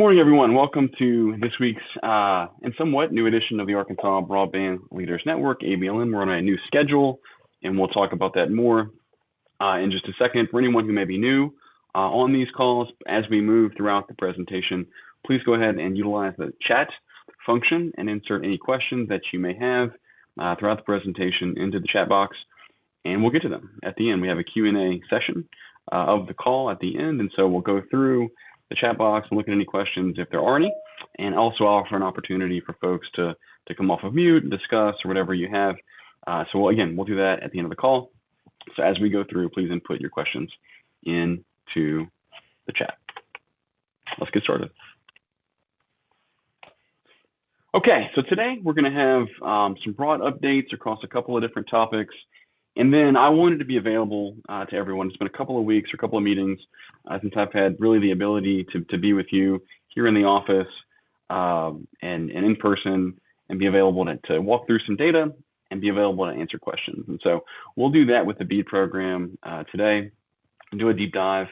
Morning, everyone. Welcome to this week's and somewhat new edition of the Arkansas Broadband Leaders Network, ABLN. We're on a new schedule, and we'll talk about that more in just a second. For anyone who may be new on these calls, as we move throughout the presentation, please go ahead and utilize the chat function and insert any questions that you may have throughout the presentation into the chat box, and we'll get to them at the end. We have a Q&A session of the call at the end, and so we'll go through the chat box and look at any questions if there are any, and also offer an opportunity for folks to come off of mute and discuss or whatever you have. We'll do that at the end of the call. So as we go through, please input your questions into the chat. Let's get started. Okay, so today we're going to have some broad updates across a couple of different topics. And then I wanted to be available to everyone. It's been a couple of weeks or a couple of meetings since I've had really the ability to be with you here in the office and in person and be available to walk through some data and be available to answer questions. And so we'll do that with the BEAD program today, do a deep dive,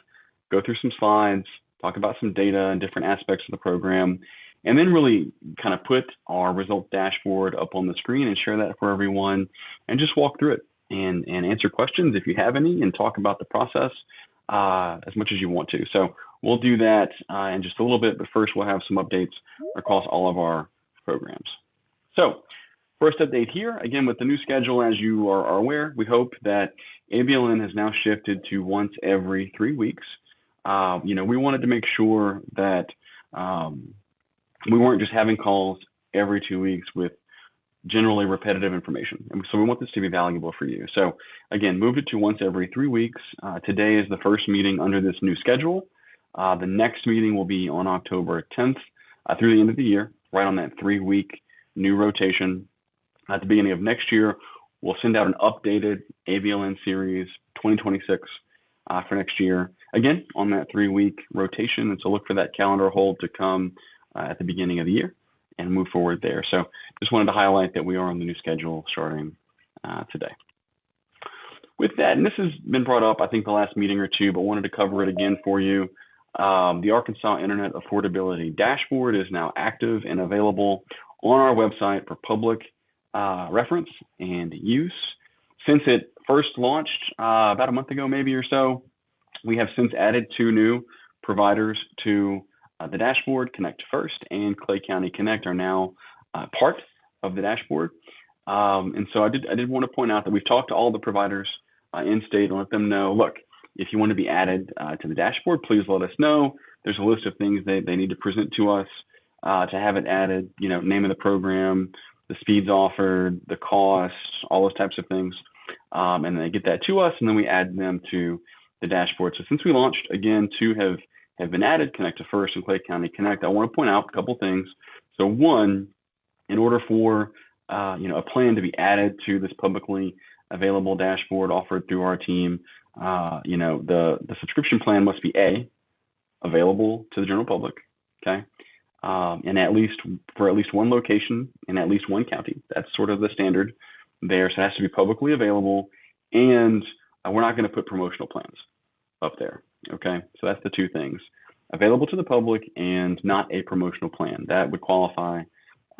go through some slides, talk about some data and different aspects of the program, and then really kind of put our results dashboard up on the screen and share that for everyone and just walk through it. And answer questions if you have any and talk about the process as much as you want to. So we'll do that in just a little bit, but first we'll have some updates across all of our programs. So first update here, again, with the new schedule, as you are aware, we hope that ABLN has now shifted to once every 3 weeks. We wanted to make sure that we weren't just having calls every 2 weeks with generally repetitive information. And so we want this to be valuable for you. So again, moved it to once every 3 weeks. Today is the first meeting under this new schedule. The next meeting will be on October 10th through the end of the year, right on that 3-week new rotation. At the beginning of next year, we'll send out an updated ABLN series 2026 for next year, again, on that 3-week rotation. And so look for that calendar hold to come at the beginning of the year and move forward there. So just wanted to highlight that we are on the new schedule starting today. With that, and this has been brought up, I think, the last meeting or two, but wanted to cover it again for you. The Arkansas Internet Affordability Dashboard is now active and available on our website for public reference and use. Since it first launched about a month ago, maybe or so, we have since added 2 new providers to the dashboard. Connect First and Clay County Connect are now part of the dashboard. And so I did want to point out that we've talked to all the providers in state and let them know, look, if you want to be added to the dashboard, please let us know. There's a list of things they need to present to us to have it added, name of the program, the speeds offered, the costs, all those types of things. And they get that to us, and then we add them to the dashboard. So since we launched, again, 2 have been added, Connect First and Clay County Connect. I want to point out a couple things. So one, in order for a plan to be added to this publicly available dashboard offered through our team, the subscription plan must be available to the general public, okay, and at least one location in at least one county. That's sort of the standard there. So it has to be publicly available, and we're not going to put promotional plans up there. Okay, so that's the 2 things: available to the public and not a promotional plan. That would qualify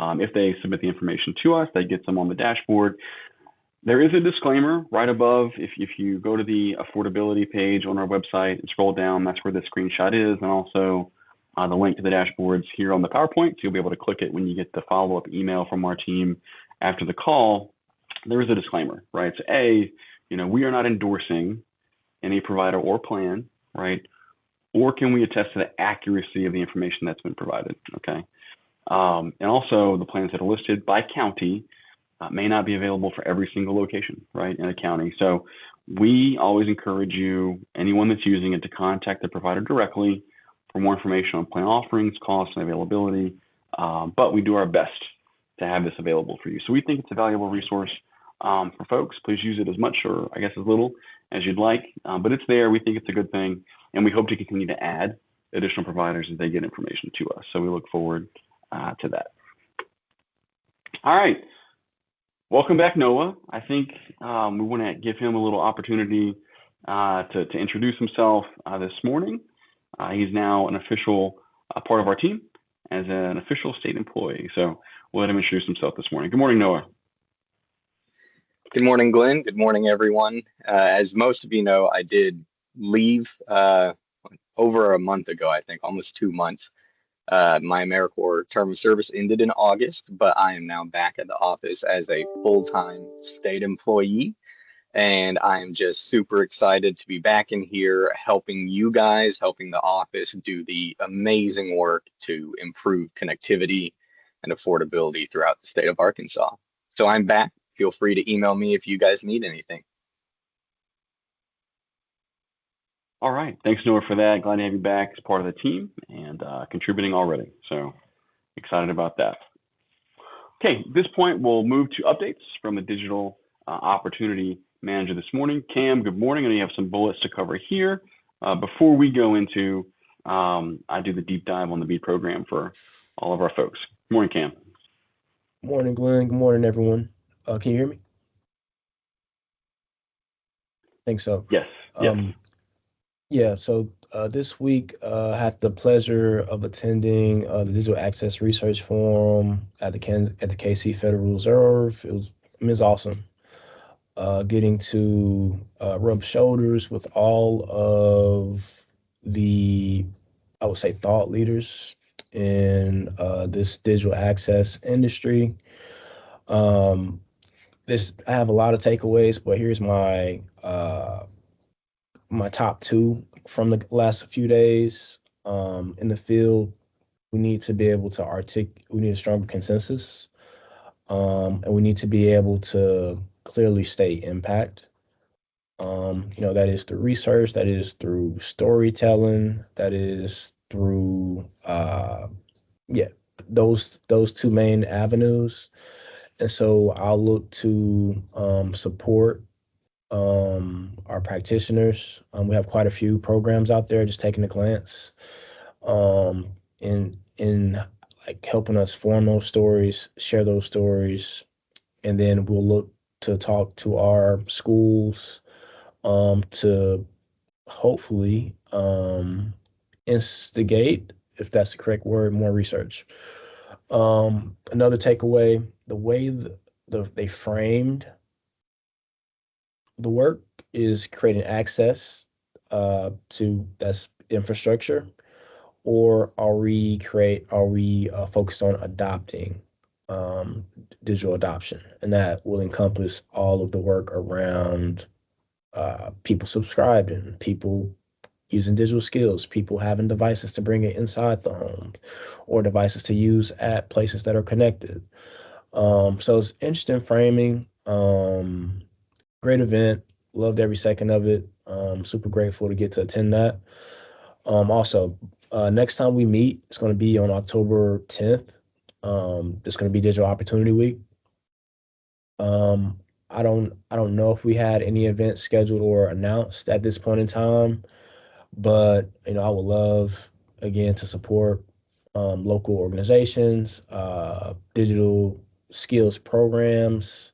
if they submit the information to us. That gets them on the dashboard. There is a disclaimer right above. If you go to the affordability page on our website and scroll down, that's where the screenshot is, and also the link to the dashboards here on the PowerPoint. So you'll be able to click it when you get the follow-up email from our team after the call. There is a disclaimer, right? So we are not endorsing any provider or plan, right? Or can we attest to the accuracy of the information that's been provided, okay? And also the plans that are listed by county may not be available for every single location, right, in a county. So we always encourage you, anyone that's using it, to contact the provider directly for more information on plan offerings, costs, and availability. But we do our best to have this available for you. So we think it's a valuable resource for folks. Please use it as much or I guess as little as you'd like, but it's there. We think it's a good thing, and we hope to continue to add additional providers as they get information to us. So we look forward to that. All right. Welcome back, Noah. I think we want to give him a little opportunity to introduce himself this morning. He's now an official a part of our team as an official state employee. So we'll let him introduce himself this morning. Good morning, Noah. Good morning, Glenn. Good morning, everyone. As most of you know, I did leave over a month ago, I think, almost 2 months. My AmeriCorps term of service ended in August, but I am now back at the office as a full-time state employee. And I am just super excited to be back in here helping you guys, helping the office do the amazing work to improve connectivity and affordability throughout the state of Arkansas. So I'm back. Feel free to email me if you guys need anything. All right. Thanks, Noah, for that. Glad to have you back as part of the team and contributing already. So excited about that. Okay, at this point, we'll move to updates from the digital opportunity manager this morning. Cam, good morning. I know you have some bullets to cover here. Before we go into, I do the deep dive on the BEAD program for all of our folks. Good morning, Cam. Good morning, Glenn. Good morning, everyone. Can you hear me? I think so. Yes. Yeah, so this week I had the pleasure of attending the Digital Access Research Forum at the KC Federal Reserve. It was awesome. Getting to rub shoulders with all of the, I would say, thought leaders in this digital access industry. I have a lot of takeaways, but here's my top two from the last few days. In the field, we need to be able to we need a stronger consensus, and we need to be able to clearly state impact. That is through research, that is through storytelling, that is through those two main avenues. And so I'll look to support our practitioners. We have quite a few programs out there, just taking a glance, in like helping us form those stories, share those stories, and then we'll look to talk to our schools to hopefully instigate, if that's the correct word, more research. Another takeaway, the way they framed the work is creating access to that's infrastructure, or are we focused on adopting digital adoption, and that will encompass all of the work around people subscribing, people using digital skills, people having devices to bring it inside the home, or devices to use at places that are connected. So it's interesting framing. Great event. Loved every second of it. Super grateful to get to attend that. Also, next time we meet, it's going to be on October 10th. It's going to be Digital Opportunity Week. I don't know if we had any events scheduled or announced at this point in time, but I would love again to support local organizations, digital skills programs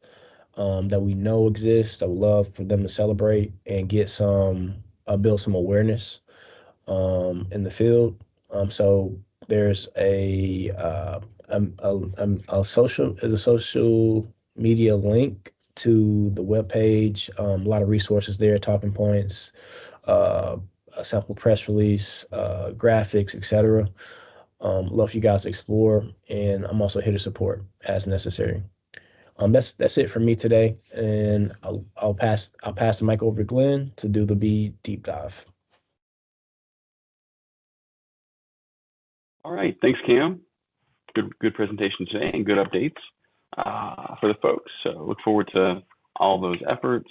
that we know exist. I would love for them to celebrate and get build some awareness in the field. So there's a social media link to the webpage. A lot of resources there, talking points, a sample press release, graphics, etc. Love for you guys to explore, and I'm also here to support as necessary. That's it for me today, and I'll pass the mic over to Glenn to do the BEAD deep dive. All right. Thanks, Cam. Good presentation today and good updates for the folks. So look forward to all those efforts.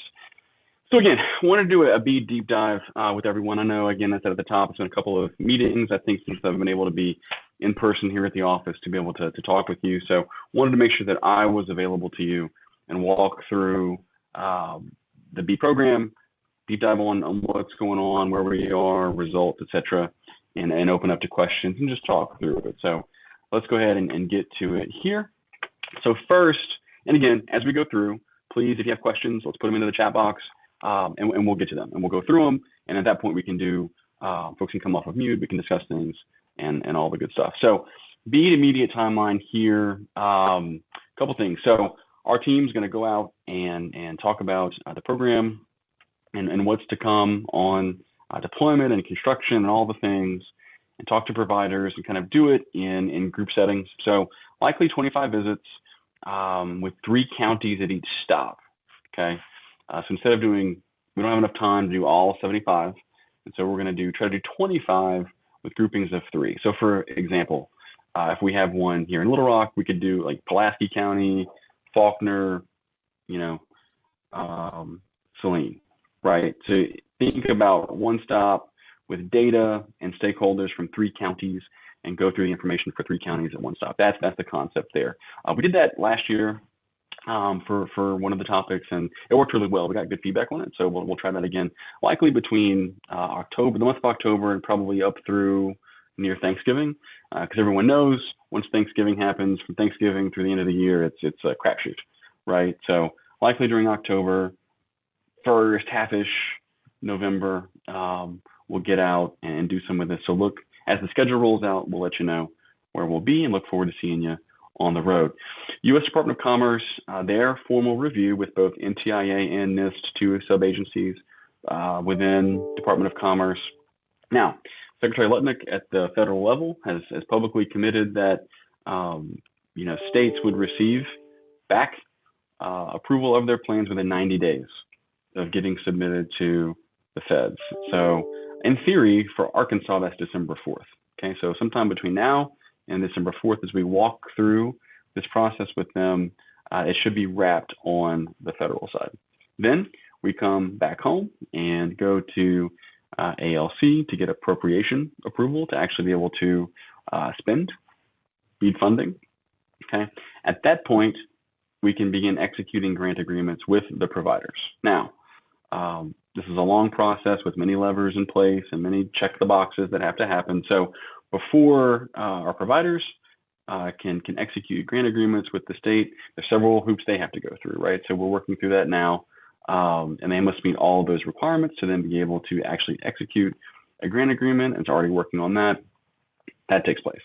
So again, I want to do a BEAD deep dive with everyone. I know, again, I said at the top, it's been a couple of meetings, I think, since I've been able to be in person here at the office to be able to talk with you. So wanted to make sure that I was available to you and walk through the BEAD program, deep dive on what's going on, where we are, results, etc., and open up to questions and just talk through it. So let's go ahead and get to it here. So first, and again, as we go through, please, if you have questions, let's put them into the chat box, and we'll get to them, and we'll go through them. And at that point, we can do, folks can come off of mute, we can discuss things and all the good stuff. So be immediate timeline here. Couple things. So our team's going to go out and talk about the program and what's to come on deployment and construction and all the things, and talk to providers and kind of do it in group settings. So likely 25 visits with 3 counties at each stop. Okay. So instead of we don't have enough time to do all 75. And so we're going to try to do 25 with groupings of 3. So for example, if we have one here in Little Rock, we could do like Pulaski County, Faulkner, Saline, right? So think about one stop with data and stakeholders from 3 counties and go through the information for 3 counties at one stop. That's the concept there. We did that last year for one of the topics, and it worked really well. We got good feedback on it, so we'll try that again, likely between the month of October, and probably up through near Thanksgiving, because everyone knows once Thanksgiving happens, from Thanksgiving through the end of the year, it's a crapshoot, right? So likely during October, first half-ish November, we'll get out and do some of this. So look, as the schedule rolls out, we'll let you know where we'll be, and look forward to seeing you on the road. U.S. Department of Commerce, their formal review with both NTIA and NIST, 2 sub-agencies within Department of Commerce. Now, Secretary Lutnick at the federal level has publicly committed that states would receive back approval of their plans within 90 days of getting submitted to the feds. So in theory, for Arkansas, that's December 4th. Okay, so sometime between now and December 4th, as we walk through this process with them, it should be wrapped on the federal side. Then we come back home and go to ALC to get appropriation approval to actually be able to spend BEAD funding. Okay, at that point, we can begin executing grant agreements with the providers. Now, this is a long process with many levers in place and many check the boxes that have to happen. So before our providers can execute grant agreements with the state, there's several hoops they have to go through, right? So we're working through that now, and they must meet all of those requirements to then be able to actually execute a grant agreement, and it's already working on that. That takes place.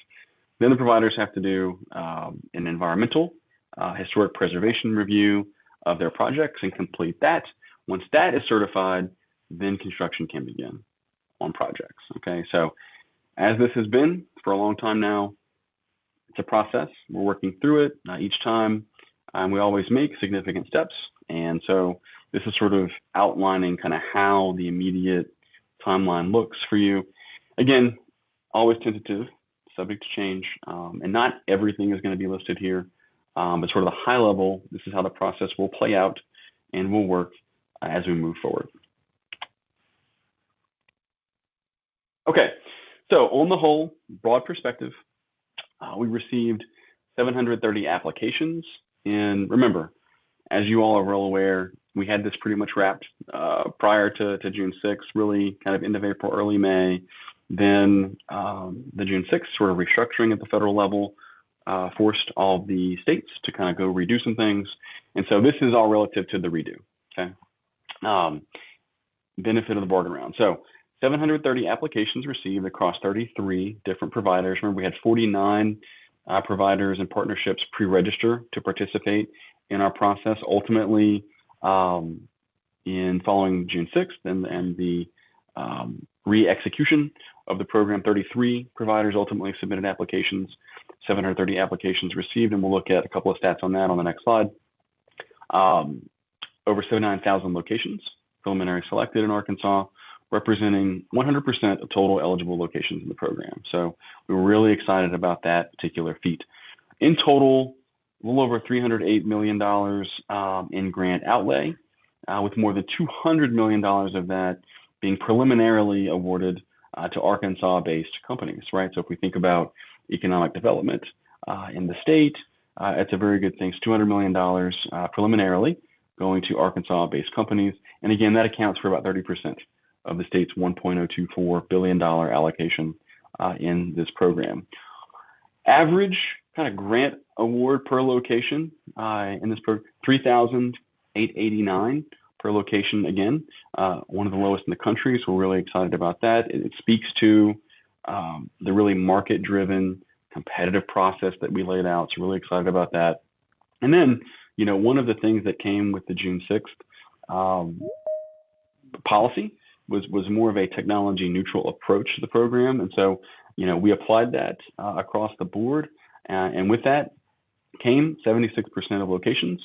Then the providers have to do an environmental historic preservation review of their projects and complete that. Once that is certified, then construction can begin on projects. Okay, so as this has been for a long time now, it's a process. We're working through it each time, and we always make significant steps. And so this is sort of outlining kind of how the immediate timeline looks for you. Again, always tentative, subject to change, and not everything is going to be listed here, but sort of the high level, this is how the process will play out and will work as we move forward. Okay, so on the whole, broad perspective, we received 730 applications. And remember, as you all are well aware, we had this pretty much wrapped prior to June 6th, really kind of end of April, early May. Then the June 6th sort of restructuring at the federal level forced all the states to kind of go redo some things. And so this is all relative to the redo, okay? Benefit of the bargain round. So 730 applications received across 33 different providers. Remember, we had 49 providers and partnerships pre-register to participate in our process. Ultimately, in following June 6th and the re-execution of the program, 33 providers ultimately submitted applications, 730 applications received, and we'll look at a couple of stats on that on the next slide. Over 79,000 locations preliminary selected in Arkansas, representing 100% of total eligible locations in the program. So we were really excited about that particular feat. In total, a little over $308 million in grant outlay, with more than $200 million of that being preliminarily awarded to Arkansas-based companies, right? So if we think about economic development in the state, it's a very good thing. It's $200 million preliminarily going to Arkansas-based companies. And again, that accounts for about 30% of the state's $1.024 billion allocation in this program. Average kind of grant award per location in this program, $3,889 per location. Again, one of the lowest in the country, so we're really excited about that. It speaks to the really market-driven, competitive process that we laid out. So really excited about that. And then, one of the things that came with the June 6th policy was more of a technology neutral approach to the program. And so, we applied that across the board. And with that came 76% of locations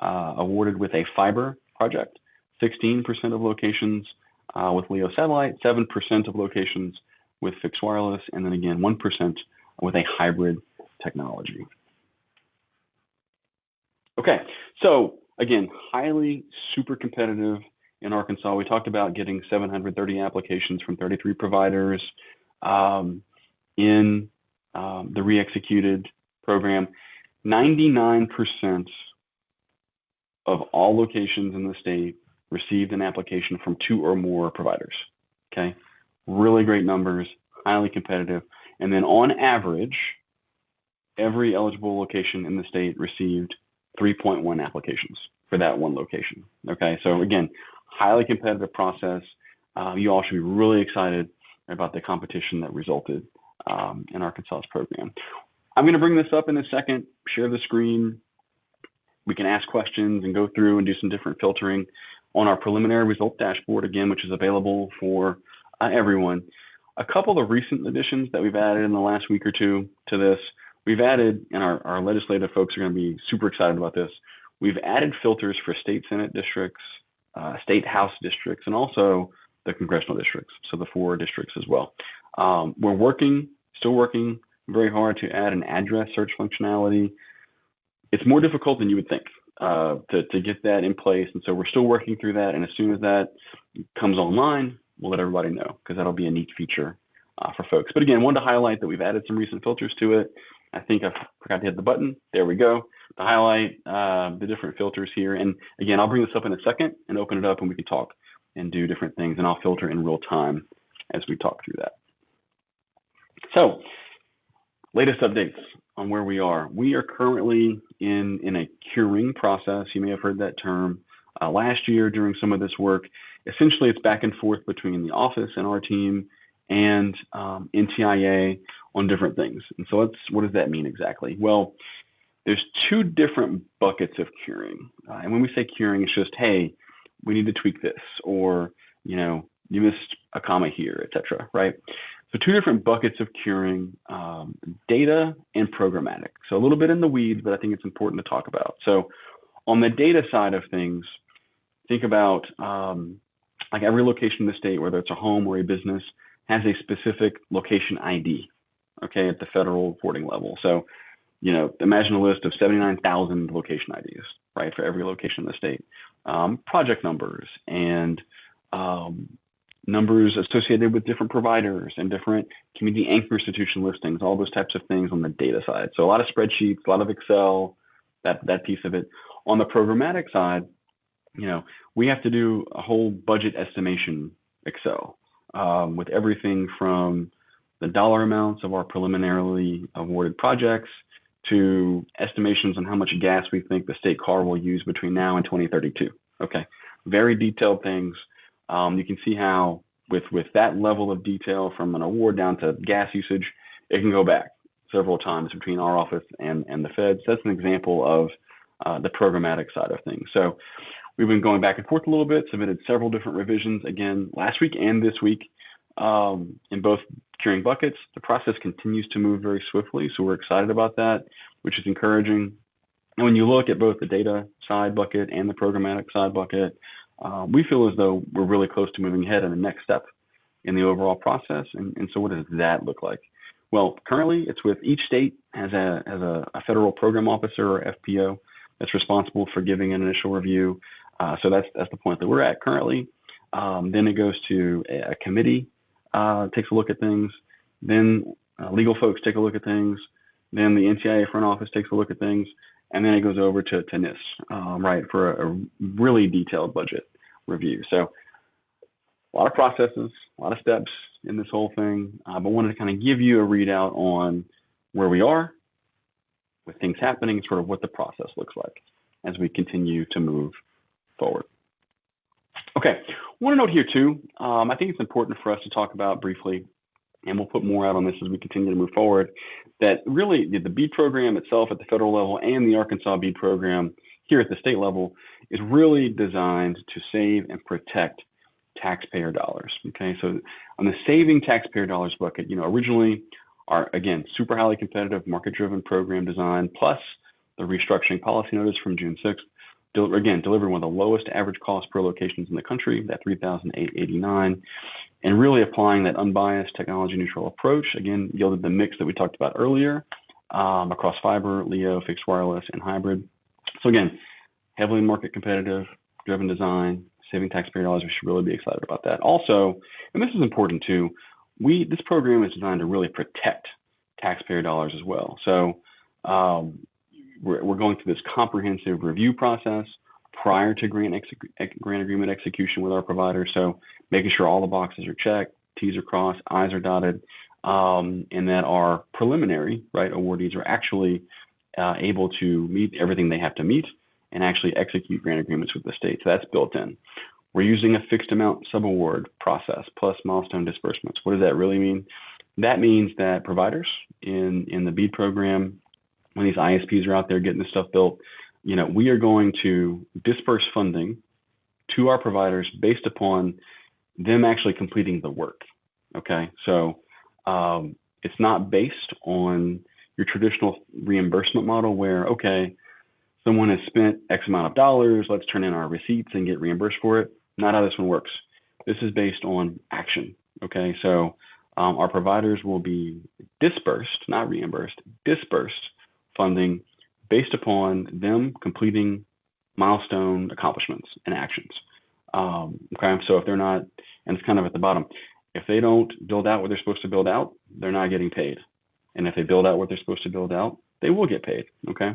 awarded with a fiber project, 16% of locations with LEO satellite, 7% of locations with fixed wireless, and then again, 1% with a hybrid technology. Okay, so again, highly super competitive in Arkansas. We talked about getting 730 applications from 33 providers in the re-executed program. 99% of all locations in the state received an application from 2 or more providers. Okay, really great numbers, highly competitive. And then on average, every eligible location in the state received 3.1 applications for that one location. Okay, so again, highly competitive process. You all should be really excited about the competition that resulted in Arkansas's program. I'm going to bring this up in a second, share the screen. We can ask questions and go through and do some different filtering on our preliminary result dashboard, again, which is available for everyone. A couple of recent additions that we've added in the last week or two to this, we've added, and our legislative folks are going to be super excited about this, we've added filters for state Senate districts, state House districts, and also the congressional districts, so the 4 districts as well. We're still working very hard to add an address search functionality. It's more difficult than you would think to get that in place, and so we're still working through that, and as soon as that comes online, we'll let everybody know, because that'll be a neat feature for folks. But again, wanted to highlight that we've added some recent filters to it. I think I forgot to hit the button. There we go. To highlight the different filters here. And again, I'll bring this up in a second and open it up, and we can talk and do different things, and I'll filter in real time as we talk through that. So, latest updates on where we are. We are currently in a curing process. You may have heard that term last year during some of this work. Essentially, it's back and forth between the office and our team and NTIA on different things. And so what does that mean exactly? Well, there's 2 different buckets of curing. And when we say curing, it's just, hey, we need to tweak this, or, you missed a comma here, etc., right? So 2 different buckets of curing, data and programmatic. So a little bit in the weeds, but I think it's important to talk about. So on the data side of things, think about like every location in the state, whether it's a home or a business, has a specific location ID, okay, at the federal reporting level. So, imagine a list of 79,000 location IDs, right, for every location in the state. Project numbers and numbers associated with different providers and different community anchor institution listings, all those types of things on the data side. So a lot of spreadsheets, a lot of Excel, that piece of it. On the programmatic side, we have to do a whole budget estimation Excel with everything from the dollar amounts of our preliminarily awarded projects to estimations on how much gas we think the state car will use between now and 2032. Okay, very detailed things. You can see how with that level of detail, from an award down to gas usage, it can go back several times between our office and the feds. That's an example of the programmatic side of things. So we've been going back and forth a little bit, submitted several different revisions again last week and this week in both curing buckets. The process continues to move very swiftly, so we're excited about that, which is encouraging. And when you look at both the data side bucket and the programmatic side bucket, we feel as though we're really close to moving ahead in the next step in the overall process. And so what does that look like? Well, currently it's with each state has a federal program officer or FPO that's responsible for giving an initial review. So that's the point that we're at currently. Then it goes to a committee, takes a look at things. Then legal folks take a look at things. Then the NTIA front office takes a look at things. And then it goes over to NIS, right, for a really detailed budget review. So a lot of processes, a lot of steps in this whole thing, but wanted to kind of give you a readout on where we are with things happening, sort of what the process looks like as we continue to move forward. Okay, I want to note here too, I think it's important for us to talk about briefly and we'll put more out on this as we continue to move forward, that really the BEAD program itself at the federal level and the Arkansas BEAD program here at the state level is really designed to save and protect taxpayer dollars. Okay, so on the saving taxpayer dollars bucket, originally our, again, super highly competitive market-driven program design plus the restructuring policy notice from June 6th, again, delivered one of the lowest average cost per locations in the country, that $3,889, and really applying that unbiased technology neutral approach, again, yielded the mix that we talked about earlier across fiber, LEO, fixed wireless, and hybrid. So again, heavily market competitive, driven design, saving taxpayer dollars. We should really be excited about that. Also, and this is important too, this program is designed to really protect taxpayer dollars as well. So we're going through this comprehensive review process prior to grant agreement execution with our provider. So making sure all the boxes are checked, T's are crossed, I's are dotted, and that our preliminary awardees are actually able to meet everything they have to meet and actually execute grant agreements with the state. So that's built in. We're using a fixed amount subaward process plus milestone disbursements. What does that really mean? That means that providers in the BEAD program, when these ISPs are out there getting this stuff built, we are going to disperse funding to our providers based upon them actually completing the work. Okay, so it's not based on your traditional reimbursement model where, okay, someone has spent X amount of dollars, let's turn in our receipts and get reimbursed for it. Not how this one works. This is based on action. Okay, so our providers will be dispersed, not reimbursed, dispersed funding based upon them completing milestone accomplishments and actions. Okay, so if they're not, and it's kind of at the bottom, if they don't build out what they're supposed to build out, they're not getting paid. And if they build out what they're supposed to build out, they will get paid. Okay,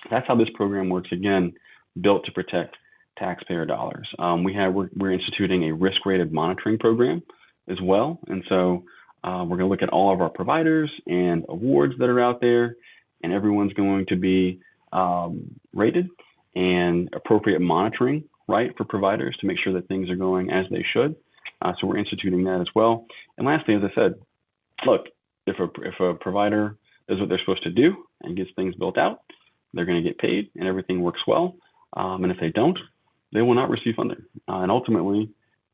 that's how this program works. Again, built to protect taxpayer dollars. We're instituting a risk-rated monitoring program as well, and so we're going to look at all of our providers and awards that are out there, and everyone's going to be rated and appropriate monitoring, for providers to make sure that things are going as they should. So we're instituting that as well. And lastly, as I said, look, if a provider does what they're supposed to do and gets things built out, they're going to get paid and everything works well. And if they don't, they will not receive funding. And ultimately,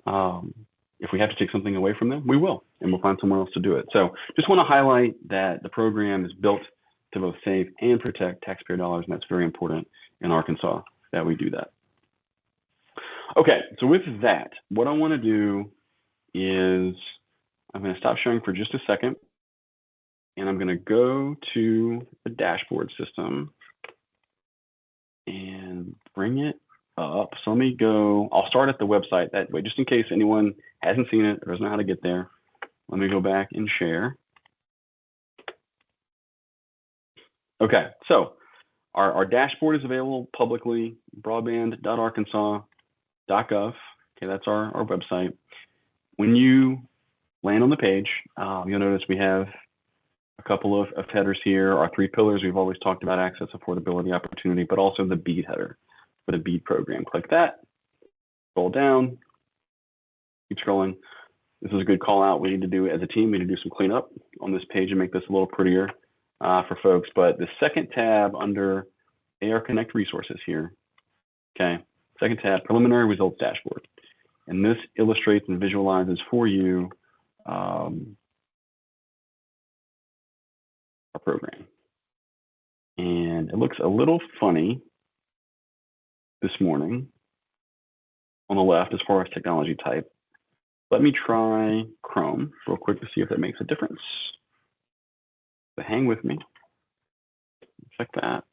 if we have to take something away from them, we will, and we'll find someone else to do it. So just want to highlight that the program is built to both save and protect taxpayer dollars, and that's very important in Arkansas that we do that. Okay, so with that, what I want to do is I'm going to stop sharing for just a second, and I'm going to go to the dashboard system and bring it up. So let me go, I'll start at the website that way, just in case anyone hasn't seen it or doesn't know how to get there. Let me go back and share. Okay, so our dashboard is available publicly, broadband.arkansas.gov. Okay, that's our website. When you land on the page, you'll notice we have a couple of headers here. Our three pillars, we've always talked about: access, affordability, opportunity, but also the BEAD header for the BEAD program. Click that, scroll down, keep scrolling. This is a good call out. We need to do, as a team, we need to do some cleanup on this page and make this a little prettier for folks. But the second tab under AR Connect resources here, okay, second tab, preliminary results dashboard. And this illustrates and visualizes for you our program. And it looks a little funny this morning on the left as far as technology type. Let me try Chrome real quick to see if that makes a difference. So hang with me. Check that.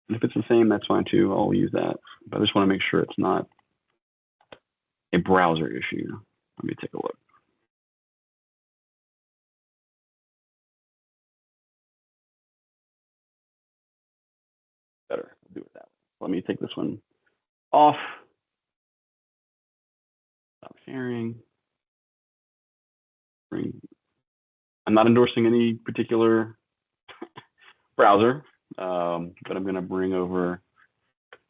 And if it's the same, that's fine too. I'll use that. But I just want to make sure it's not a browser issue. Let me take a look. Better. I'll do it that way. Let me take this one off. Stop sharing. I'm not endorsing any particular browser, but I'm going to bring over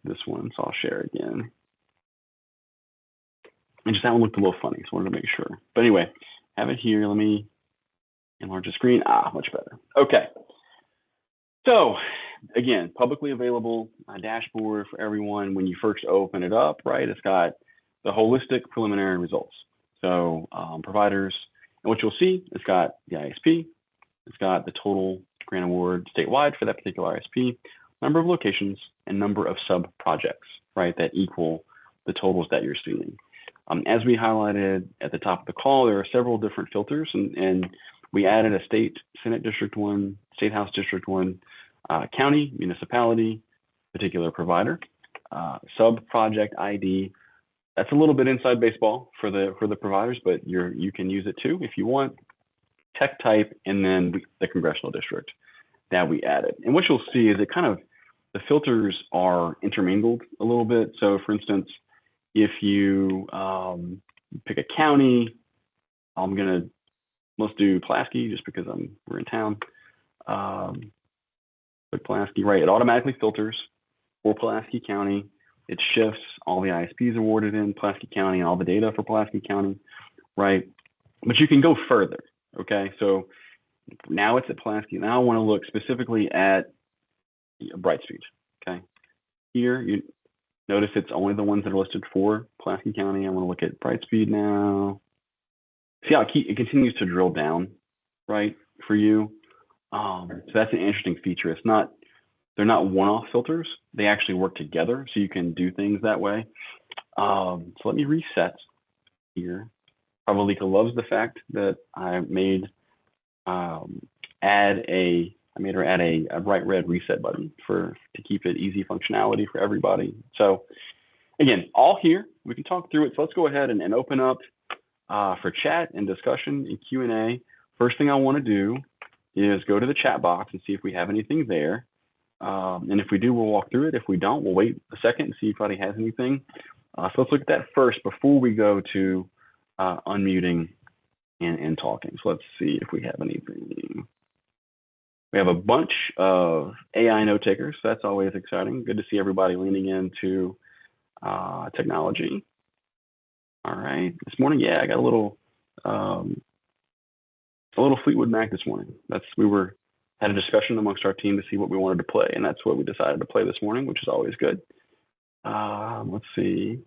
this one, so I'll share again. And just that one looked a little funny, so I wanted to make sure. But anyway, have it here. Let me enlarge the screen. Much better. Okay. So again, publicly available dashboard for everyone. When you first open it up, right, it's got the holistic preliminary results. So providers, and what you'll see, it's got the ISP, it's got the total grant award statewide for that particular ISP, number of locations, and number of sub projects, right, that equal the totals that you're seeing. As we highlighted at the top of the call, there are several different filters, and we added a state Senate District 1, State House District 1, county, municipality, particular provider, sub project ID. That's a little bit inside baseball for the providers, but you can use it too if you want. Tech type, and then the congressional district that we added. And what you'll see is the filters are intermingled a little bit. So for instance, if you pick a county, let's do Pulaski just because we're in town. Click Pulaski, right? It automatically filters for Pulaski County. It shifts all the ISPs awarded in Pulaski County and all the data for Pulaski County, right? But you can go further, okay? So now it's at Pulaski. Now I want to look specifically at Brightspeed, okay? Here, you notice it's only the ones that are listed for Pulaski County. I want to look at Brightspeed now. See how it continues to drill down, right, for you. So that's an interesting feature. They're not one-off filters. They actually work together, so you can do things that way. So let me reset here. Pravalika loves the fact that I made her add a bright red reset button to keep it easy functionality for everybody. So again, all here, we can talk through it. So let's go ahead and open up for chat and discussion and Q&A. First thing I want to do is go to the chat box and see if we have anything there. And if we do, we'll walk through it. If we don't, we'll wait a second and see if anybody has anything. So let's look at that first before we go to unmuting and talking. So let's see if we have anything. We have a bunch of AI note takers. So that's always exciting. Good to see everybody leaning into technology. All right. This morning, I got a little Fleetwood Mac this morning. Had a discussion amongst our team to see what we wanted to play, and that's what we decided to play this morning, which is always good. Let's see.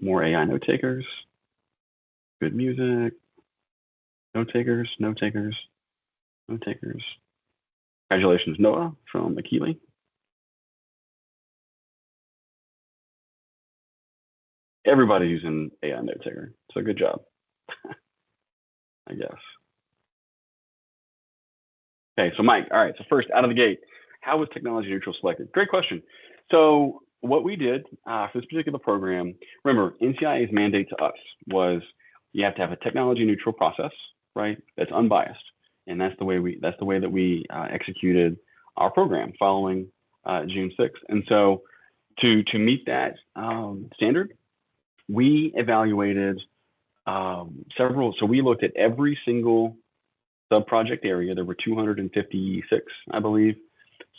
More AI note takers. Good music. Note takers, note takers, note takers. Congratulations, Noah from Akili. Everybody's using AI note taker, so good job, I guess. Okay, so Mike, all right, so first out of the gate, how was technology neutral selected? Great question. So what we did for this particular program, remember, NCIA's mandate to us was you have to have a technology neutral process, right? That's unbiased. And that's the way that we executed our program following June 6th. And so to meet that standard, we evaluated several. So we looked at every single sub-project area. There were 256, I believe,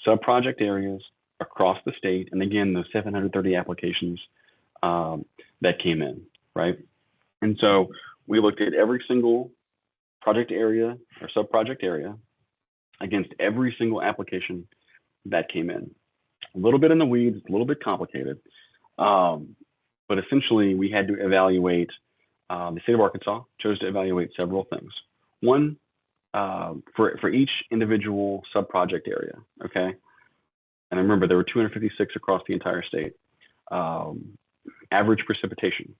sub-project areas across the state. And again, those 730 applications that came in, right? And so we looked at every single project area or sub-project area against every single application that came in. A little bit in the weeds, a little bit complicated. But essentially, we had to evaluate, the state of Arkansas chose to evaluate several things. One, for each individual sub-project area, okay? And remember, there were 256 across the entire state. Average precipitation,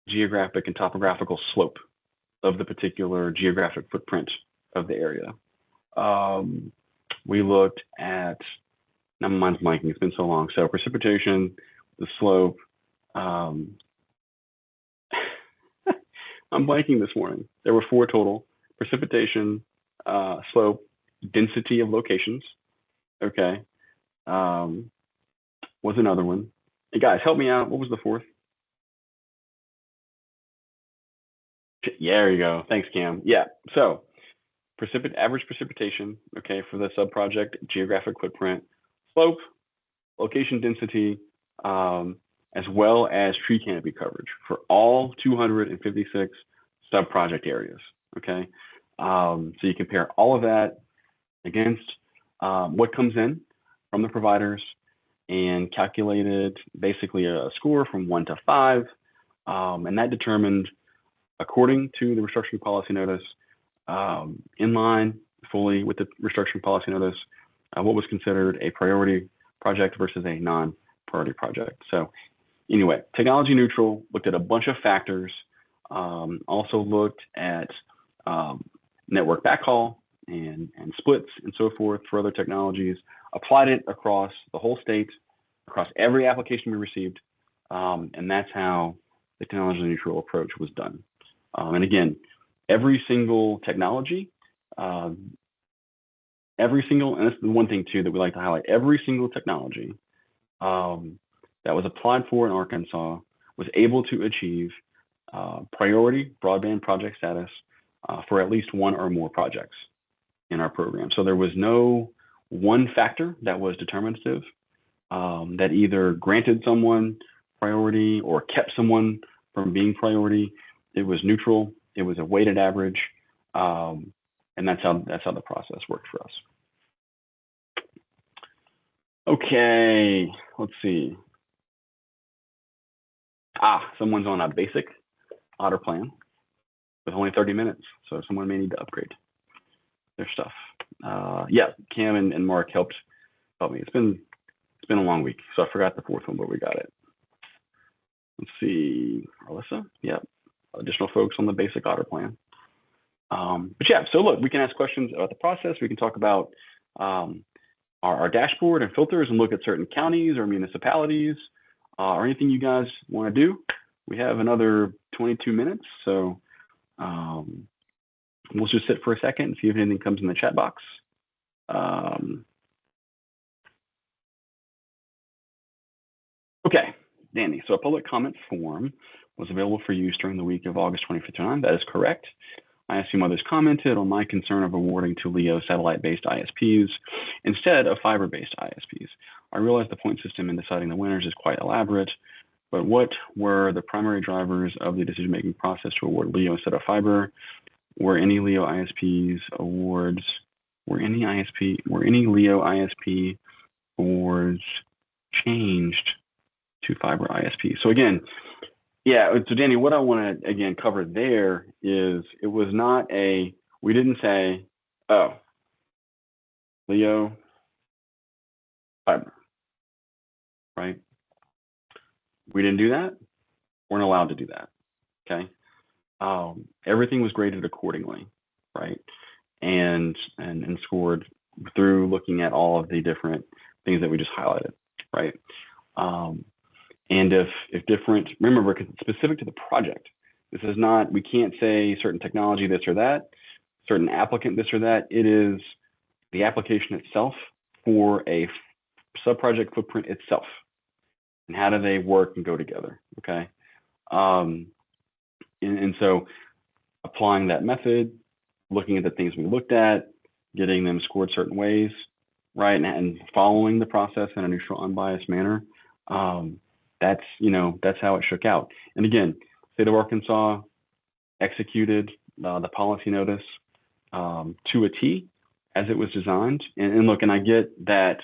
geographic and topographical slope of the particular geographic footprint of the area. We looked at, now mine's blanking, it's been so long. So precipitation, the slope, I'm blanking this morning. There were 4 total: precipitation, slope, density of locations. Okay. Was another one. Hey guys, help me out. What was the 4th? Yeah, there you go. Thanks, Cam. Yeah. So average precipitation, okay, for the sub-project, geographic footprint, slope, location density, as well as tree canopy coverage for all 256 sub-project areas, okay? So you compare all of that against what comes in from the providers and calculated basically a score from 1 to 5, and that determined, according to the restructuring policy notice, in line fully with the restructuring policy notice, what was considered a priority project versus a non-priority project. So anyway, technology neutral, looked at a bunch of factors, also looked at network backhaul and splits and so forth for other technologies, applied it across the whole state, across every application we received, and that's how the technology neutral approach was done. And again, every single technology, and that's the one thing too that we like to highlight, every single technology that was applied for in Arkansas was able to achieve priority broadband project status for at least one or more projects in our program. So there was no one factor that was determinative that either granted someone priority or kept someone from being priority. It was neutral. It was a weighted average, and that's how the process worked for us. Okay, let's see. Someone's on a basic otter plan with only 30 minutes, so someone may need to upgrade their stuff. Yeah, Cam and Mark helped me. It's been a long week, so I forgot the fourth one, but we got it. Let's see, Alyssa. Yep, additional folks on the basic otter plan. But yeah, so look, we can ask questions about the process. We can talk about our dashboard and filters and look at certain counties or municipalities or anything you guys want to do. We have another 22 minutes, so we'll just sit for a second and see if anything comes in the chat box. Okay, Danny, so a public comment form was available for use during the week of August 25th to 9. That is correct. I assume others commented on my concern of awarding to LEO satellite-based ISPs instead of fiber-based ISPs. I realize the point system in deciding the winners is quite elaborate, but what were the primary drivers of the decision-making process to award LEO instead of fiber? Were any LEO ISPs awards? Were any LEO ISP awards changed to fiber ISP? So again, yeah, so Danny, what I want to again cover there is it was not we didn't say, oh, LEO fiber, right? We didn't do that. Weren't allowed to do that. Okay. Everything was graded accordingly, right? And scored through looking at all of the different things that we just highlighted, right? And if different, remember, because it's specific to the project. This is not, we can't say certain technology this or that, certain applicant this or that. It is the application itself for a sub-project footprint itself. And how do they work and go together, okay? And so applying that method, looking at the things we looked at, getting them scored certain ways, right? And following the process in a neutral, unbiased manner, that's how it shook out. And again, state of Arkansas executed the policy notice to a T as it was designed. And look, and I get that,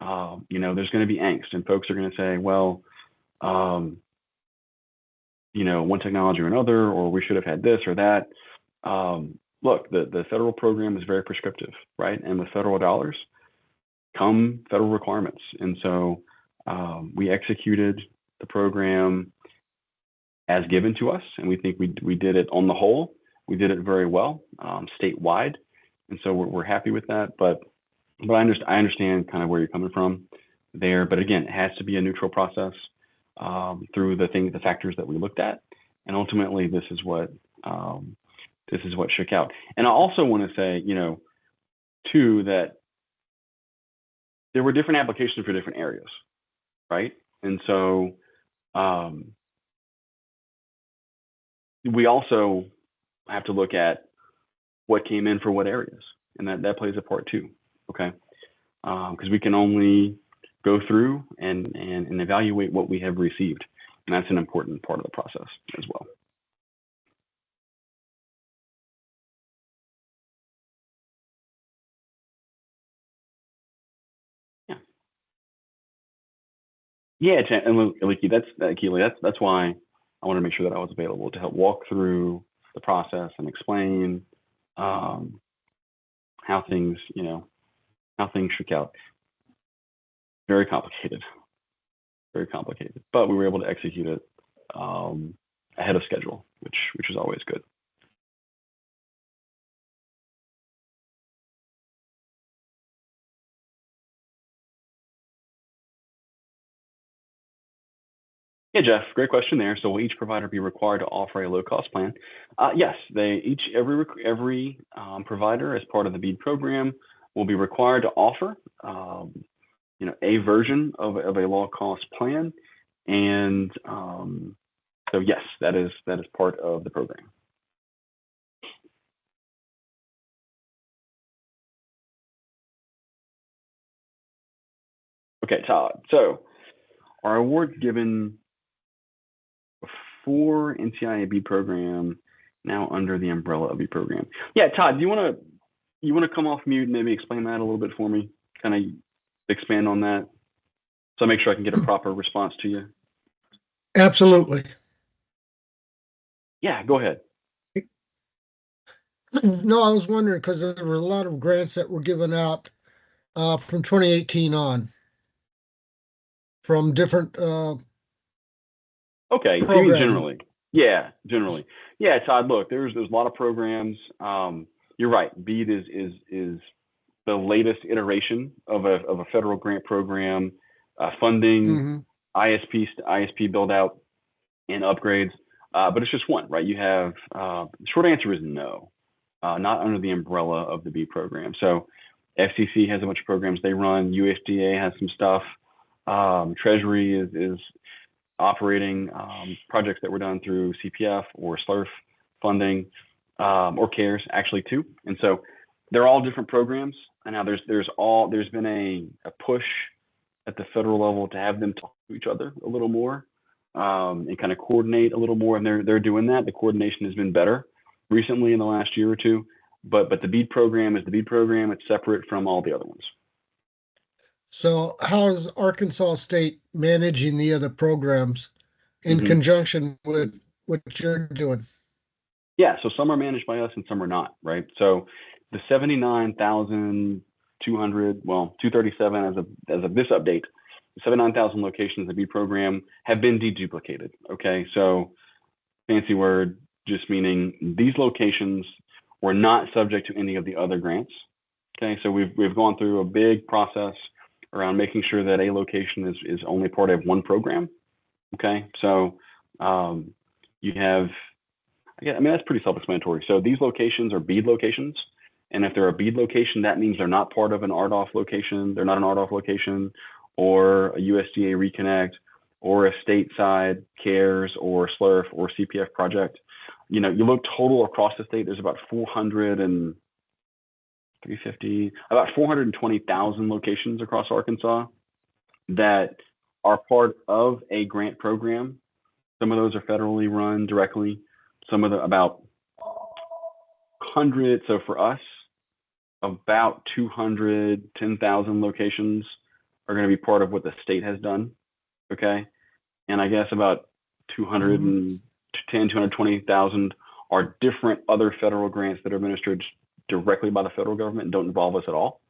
there's going to be angst and folks are going to say, well, one technology or another, or we should have had this or that. Look, the federal program is very prescriptive, right? And with federal dollars come federal requirements. And so we executed the program as given to us, and we think we did it on the whole. We did it very well statewide, and so we're happy with that. But I understand kind of where you're coming from there. But again, it has to be a neutral process through the factors that we looked at, and ultimately this is what shook out. And I also want to say, too, that there were different applications for different areas, right? And so we also have to look at what came in for what areas, and that plays a part too, okay? Because we can only go through and evaluate what we have received. And that's an important part of the process as well. Yeah, and Aliki, that's why I want to make sure that I was available to help walk through the process and explain how things, how things shook out. Very complicated, but we were able to execute it ahead of schedule, which is always good. Yeah, Jeff, great question there. So will each provider be required to offer a low-cost plan? Yes, every provider as part of the BEAD program will be required to offer a version of a low-cost plan, and so yes, that is part of the program. Okay, Todd. So are awards given before NTIA BEAD program now under the umbrella of BEAD program? Yeah, Todd, do you want to come off mute and maybe explain that a little bit for me? Kind of expand on that, so I make sure I can get a proper response to you. Absolutely. Yeah, go ahead. No, I was wondering because there were a lot of grants that were given out from 2018 on from different Okay, so you mean generally? Yeah, generally. Yeah, Todd. Look, there's a lot of programs. You're right. BEAD is the latest iteration of a federal grant program, funding ISP build out and upgrades. But it's just one, right? You have the short answer is no, not under the umbrella of the BEAD program. So FCC has a bunch of programs they run. USDA has some stuff. Treasury is operating projects that were done through CPF or SLRF funding, or CARES actually too. And so they're all different programs. And now there's been a push at the federal level to have them talk to each other a little more, and kind of coordinate a little more. And they're doing that. The coordination has been better recently in the last year or two. But the BEAD program is the BEAD program. It's separate from all the other ones. So how is Arkansas State managing the other programs in conjunction with what you're doing? Yeah, so some are managed by us and some are not, right? So the 79,200, 237 as of this update, 79,000 locations of the BEAD program have been deduplicated. Okay, so fancy word, just meaning these locations were not subject to any of the other grants. Okay, so we've gone through a big process around making sure that a location is only part of one program. Okay, so you have, that's pretty self-explanatory. So these locations are BEAD locations, and if they're a BEAD location, that means they're not part of an RDOF location. They're not an RDOF location, or a USDA Reconnect, or a stateside CARES or SLRF or CPF project. You look total across the state. There's about 420,000 locations across Arkansas that are part of a grant program. Some of those are federally run directly. Some of the about 100. So for us, about 210,000 locations are going to be part of what the state has done. Okay. And I guess about 220,000 are different other federal grants that are administered directly by the federal government and don't involve us at all.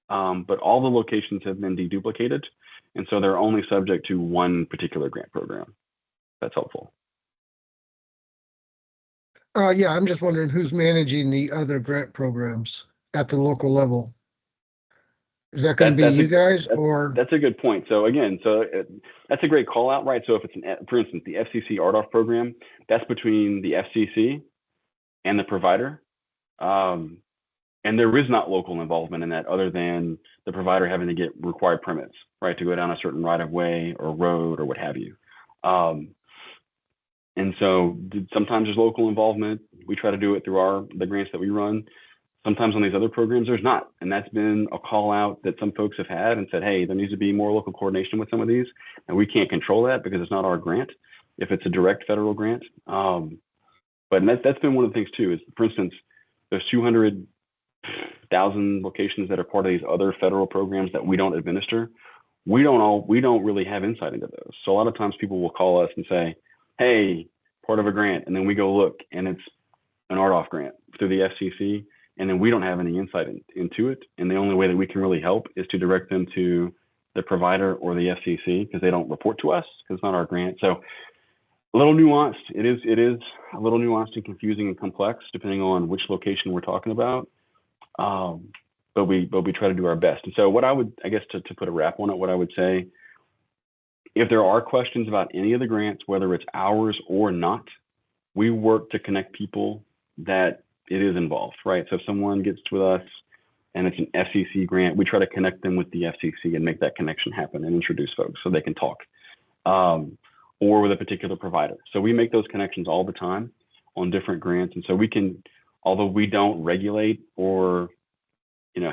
But all the locations have been deduplicated. And so they're only subject to one particular grant program. That's helpful. Yeah, I'm just wondering who's managing the other grant programs at the local level. Is that going to be you guys, or? That's a good point. So again, that's a great call out, right? So if it's for instance, the FCC RDOF program, that's between the FCC and the provider. And there is not local involvement in that other than the provider having to get required permits, right, to go down a certain right of way or road or what have you. And so sometimes there's local involvement. We try to do it through the grants that we run. Sometimes on these other programs, there's not. And that's been a call out that some folks have had and said, hey, there needs to be more local coordination with some of these. And we can't control that because it's not our grant if it's a direct federal grant. But that's been one of the things too, is for instance, there's 200,000 locations that are part of these other federal programs that we don't administer. We don't really have insight into those. So a lot of times people will call us and say, hey, part of a grant. And then we go look and it's an RDOF grant through the FCC. And then we don't have any insight into it. And the only way that we can really help is to direct them to the provider or the FCC because they don't report to us because it's not our grant. So a little nuanced. It is a little nuanced and confusing and complex depending on which location we're talking about. But we try to do our best. And so what I would, I guess to put a wrap on it, what I would say, if there are questions about any of the grants, whether it's ours or not, we work to connect people that it is involved, right? So if someone gets with us and it's an FCC grant, we try to connect them with the FCC and make that connection happen and introduce folks so they can talk, or with a particular provider. So we make those connections all the time on different grants. And so we can, although we don't regulate or,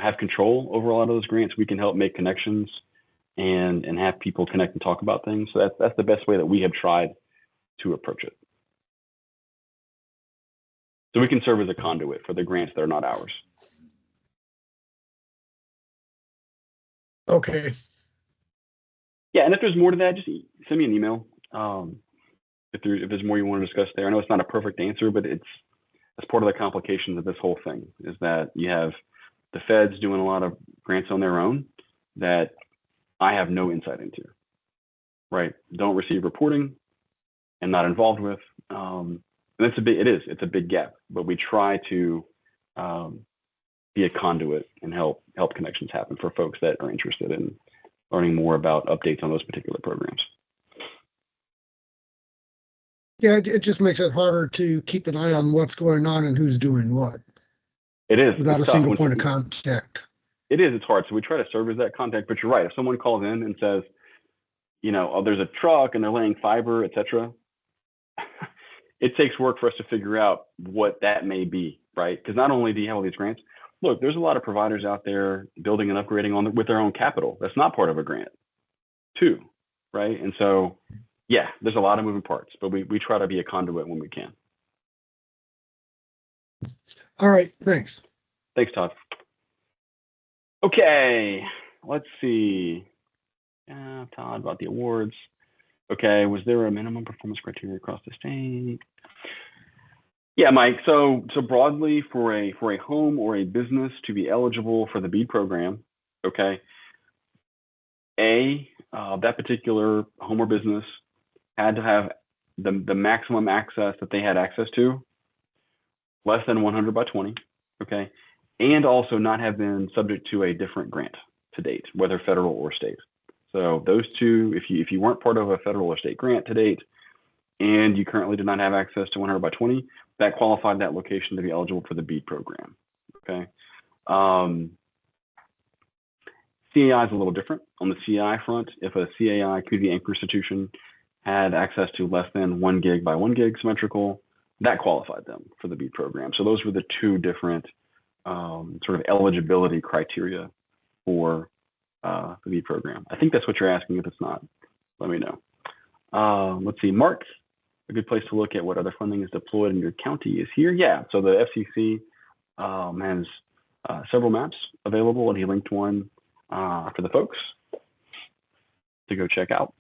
have control over a lot of those grants, we can help make connections and have people connect and talk about things. So that's the best way that we have tried to approach it. So we can serve as a conduit for the grants that are not ours. Okay. Yeah, and if there's more to that, just send me an email. If there's more you want to discuss there. I know it's not a perfect answer, but that's part of the complications of this whole thing is that you have the feds doing a lot of grants on their own that I have no insight into, right? Don't receive reporting and not involved with. And it's a big gap, but we try to be a conduit and help connections happen for folks that are interested in learning more about updates on those particular programs. Yeah, it just makes it harder to keep an eye on what's going on and who's doing what. It is. Without a single point of contact. It is. It's hard. So we try to serve as that contact, but you're right. If someone calls in and says, oh, there's a truck and they're laying fiber, et cetera, it takes work for us to figure out what that may be, right? Because not only do you have all these grants, look, there's a lot of providers out there building and upgrading with their own capital. That's not part of a grant, too, right? And so, yeah, there's a lot of moving parts, but we try to be a conduit when we can. All right, thanks. Thanks, Todd. Okay, let's see. Todd, about the awards. Okay, was there a minimum performance criteria across the state? Yeah, Mike. So broadly, for a home or a business to be eligible for the BEAD program, okay, that particular home or business had to have the maximum access that they had access to, less than 100 by 20, okay, and also not have been subject to a different grant to date, whether federal or state. So those two, if you weren't part of a federal or state grant to date, and you currently did not have access to 100 by 20, that qualified that location to be eligible for the BEAD program. Okay. CAI is a little different. On the CAI front, if a CAI, community anchor institution, had access to less than 1 gig by 1 gig symmetrical, that qualified them for the BEAD program. So those were the two different sort of eligibility criteria for the BEAD program. I think that's what you're asking. If it's not, let me know. Let's see, Mark, a good place to look at what other funding is deployed in your county is here. Yeah, so the FCC has several maps available, and he linked one for the folks to go check out.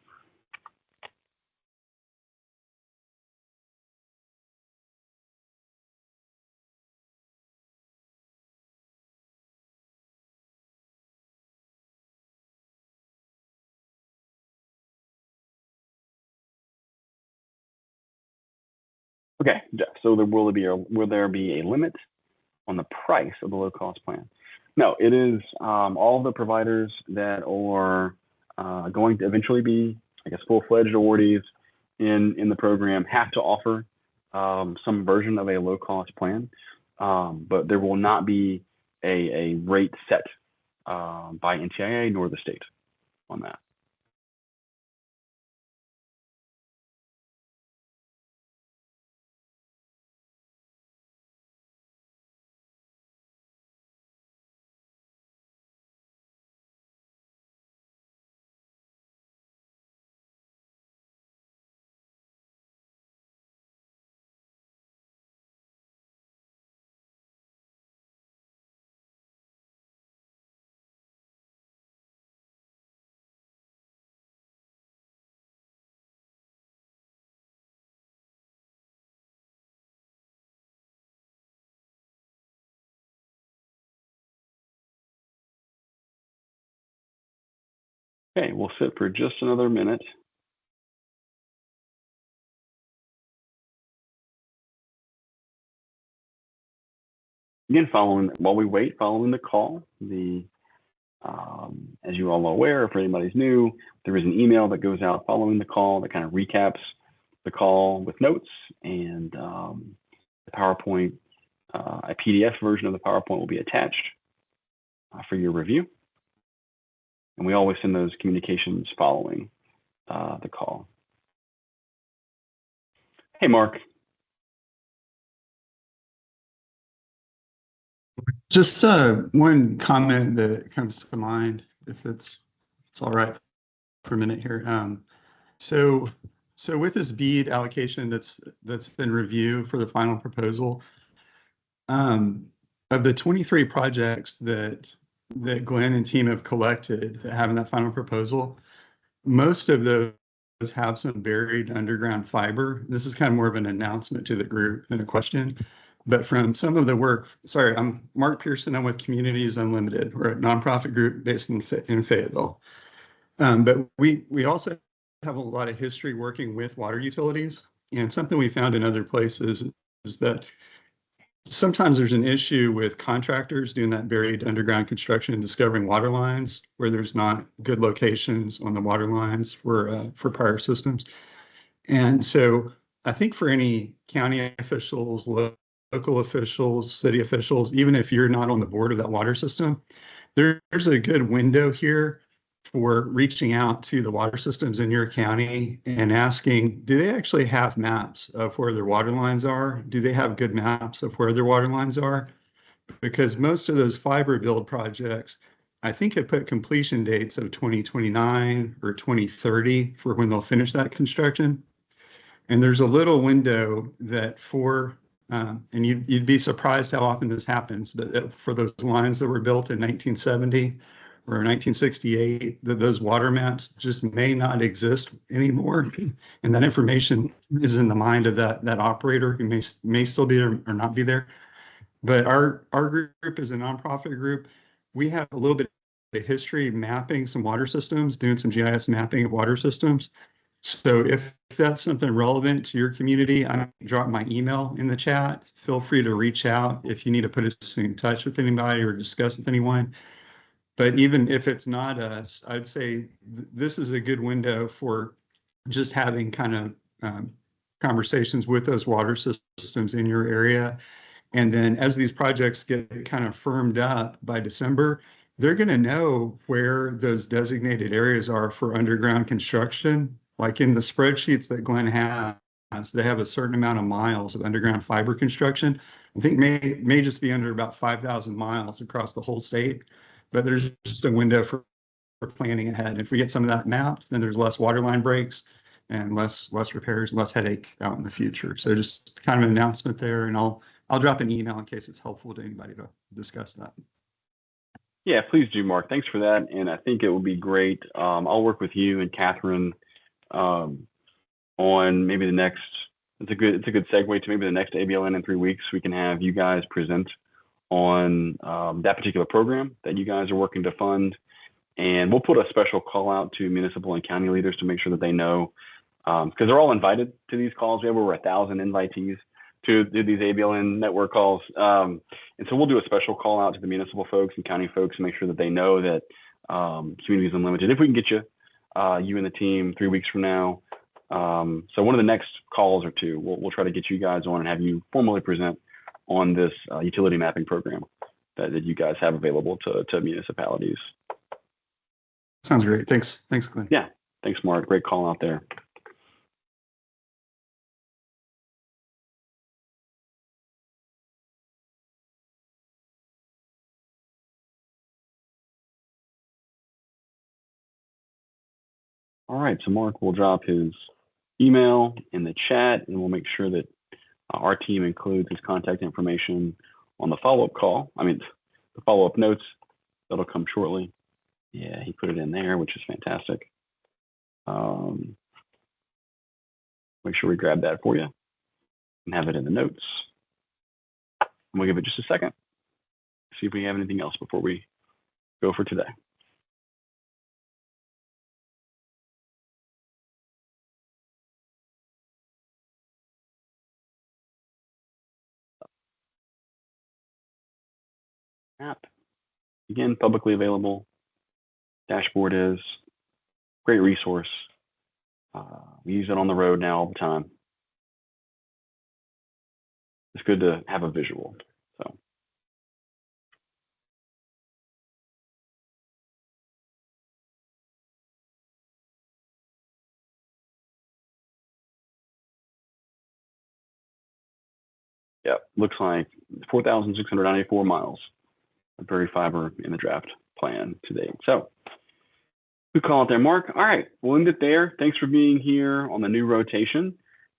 Okay, Jeff, so will there be a limit on the price of the low-cost plan? No, it is all the providers that are going to eventually be, I guess, full-fledged awardees in the program have to offer some version of a low-cost plan, but there will not be a rate set by NTIA nor the state on that. Okay, we'll sit for just another minute. Again, while we wait, following the call, as you all are aware, if anybody's new, there is an email that goes out following the call that kind of recaps the call with notes, and the PowerPoint, a PDF version of the PowerPoint will be attached for your review. And we always send those communications following the call. Hey, Mark. Just one comment that comes to mind, if it's all right for a minute here. So with this BEAD allocation that's been reviewed for the final proposal, of the 23 projects that Glenn and team have collected that have in that final proposal, most of those have some buried underground fiber. This is kind of more of an announcement to the group than a question. But from some of the work, sorry, I'm Mark Pearson. I'm with Communities Unlimited. We're a nonprofit group based in Fayetteville. But we also have a lot of history working with water utilities. And something we found in other places is that sometimes there's an issue with contractors doing that buried underground construction and discovering water lines where there's not good locations on the water lines for prior systems. And so I think for any county officials, local officials, city officials, even if you're not on the board of that water system, there's a good window here for reaching out to the water systems in your county and asking, do they actually have maps of where their water lines are? Do they have good maps of where their water lines are? Because most of those fiber build projects, I think have put completion dates of 2029 or 2030 for when they'll finish that construction. And there's a little window that and you'd be surprised how often this happens, but for those lines that were built in 1970 or 1968, those water maps just may not exist anymore. And that information is in the mind of that operator who may still be there or not be there. But our group is a nonprofit group. We have a little bit of history mapping some water systems, doing some GIS mapping of water systems. So if that's something relevant to your community, I drop my email in the chat. Feel free to reach out if you need to put us in touch with anybody or discuss with anyone. But even if it's not us, I'd say this is a good window for just having kind of conversations with those water systems in your area. And then as these projects get kind of firmed up by December, they're going to know where those designated areas are for underground construction. Like in the spreadsheets that Glenn has, they have a certain amount of miles of underground fiber construction. I think may just be under about 5,000 miles across the whole state, but there's just a window for planning ahead. If we get some of that mapped, then there's less water line breaks and less repairs, less headache out in the future. So just kind of an announcement there, and I'll drop an email in case it's helpful to anybody to discuss that. Yeah, please do, Mark. Thanks for that. And I think it will be great. I'll work with you and Catherine on maybe the next. It's a good segue to maybe the next ABLN in 3 weeks. We can have you guys present on that particular program that you guys are working to fund, and we'll put a special call out to municipal and county leaders to make sure that they know, because they're all invited to these calls. We have over 1,000 invitees to do these ABLN network calls. And so we'll do a special call out to the municipal folks and county folks to make sure that they know that Communities Unlimited, if we can get you, you and the team 3 weeks from now. So one of the next calls or two, we'll try to get you guys on and have you formally present on this utility mapping program that you guys have available to municipalities. Sounds great. Thanks, Glenn. Yeah, thanks, Mark. Great call out there. All right, so Mark will drop his email in the chat, and we'll make sure that our team includes his contact information on the follow-up call. I mean, the follow-up notes that'll come shortly. Yeah, he put it in there, which is fantastic. Make sure we grab that for you and have it in the notes. And we'll give it just a second. See if we have anything else before we go for today. app. Again, publicly available. Dashboard is great resource. We use it on the road now all the time. It's good to have a visual. So. Yeah, looks like 4,694 miles of buried fiber in the draft plan to date. So good call out there, Mark. All right, we'll end it there. Thanks for being here on the new rotation.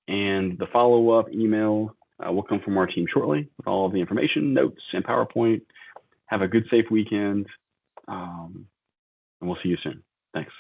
And the follow-up email will come from our team shortly with all of the information, notes, and PowerPoint. Have a good, safe weekend. And we'll see you soon. Thanks.